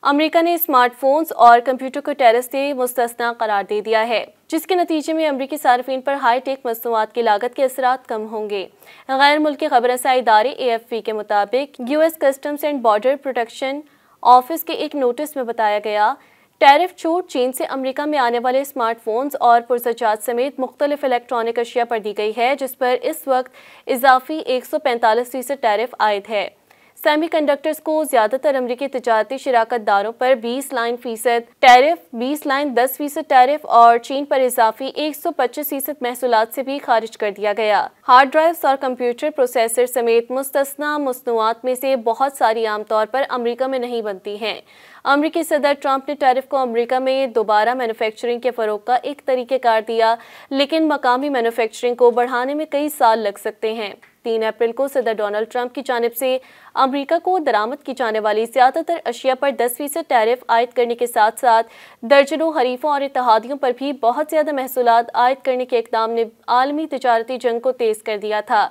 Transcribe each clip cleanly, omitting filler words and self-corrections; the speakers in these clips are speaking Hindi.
अमेरिका ने स्मार्टफोन्स और कंप्यूटर को टैरिफ से मुस्तस्ना करार दे दिया है, जिसके नतीजे में अमेरिकी सार्फिन पर हाईटेक मसनूआत की लागत के असरात कम होंगे। गैर मुल्की खबरसाई इदारे AFP के मुताबिक US customs and border protection office के एक नोटिस में बताया गया, टैरिफ छूट चीन से अमेरिका में आने वाले स्मार्टफोन्स और पुरजजात समेत मुख्तलिफ इलेक्ट्रॉनिक अशिया पर दी गई है, जिस पर इस वक्त इजाफी 145% टैरिफ आयद है। सेमीकंडक्टर्स को ज्यादातर अमेरिकी तिजारती शिराकतदारों पर 20% टैरिफ, 20% टैरिफ और चीन पर इजाफी 125% महसूलात से भी खारिज कर दिया गया। हार्ड ड्राइव्स और कंप्यूटर प्रोसेसर समेत मुस्तस्ना मसनूआत में से बहुत सारी आमतौर पर अमेरिका में नहीं बनती हैं। अमेरिकी सदर ट्रंप ने टैरिफ को अमेरिका में दोबारा मैन्युफैक्चरिंग के फरोग का एक तरीक़ेकार दिया, लेकिन मकामी मैन्युफैक्चरिंग को बढ़ाने में कई साल लग सकते हैं। 3 अप्रैल को सदर डोनाल्ड ट्रंप की जानिब से अमेरिका को दरामद की जाने वाली ज़्यादातर अशिया पर 10% टैरिफ आयद करने के साथ साथ दर्जनों हरीफों और इत्तेहादियों पर भी बहुत ज़्यादा महसूलात आयद करने के इक़दाम ने आलमी तिजारती जंग को तेज़ कर दिया था।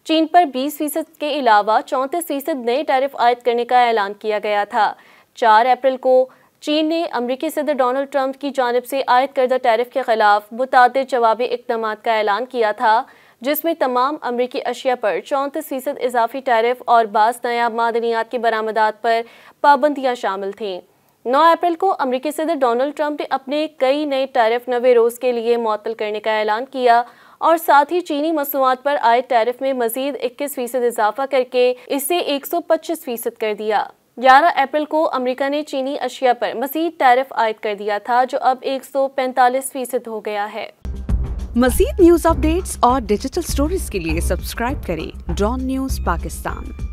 चीन पर 20% के अलावा 34% नए टैरिफ आयद करने का ऐलान किया गया था। 4 अप्रैल को चीन ने अमेरिकी सदर डोनाल्ड ट्रंप की जानिब से आयद करदा टैरिफ के खिलाफ मुतादिद जवाबी इक़दाम का ऐलान किया था, जिसमें तमाम अमेरिकी अशिया पर 34% इजाफी टैरिफ और बाज़ नायाब मादनियात की बरामदात पर पाबंदियाँ शामिल थीं। 9 अप्रैल को अमेरिकी सदर डोनाल्ड ट्रंप ने अपने कई नए टैरिफ 90 रोज़ के लिए मुअत्तल करने का ऐलान किया और साथ ही चीनी मसनूआत पर आयद टैरिफ में मजीद 21% इजाफा करके इसे 125% कर दिया। 11 अप्रैल को अमेरिका ने चीनी अशिया पर मजीद टैरिफ आयद कर दिया था, जो अब 145% हो गया है। मज़ीद न्यूज़ अपडेट्स और डिजिटल स्टोरीज के लिए सब्सक्राइब करें डॉन न्यूज़ पाकिस्तान।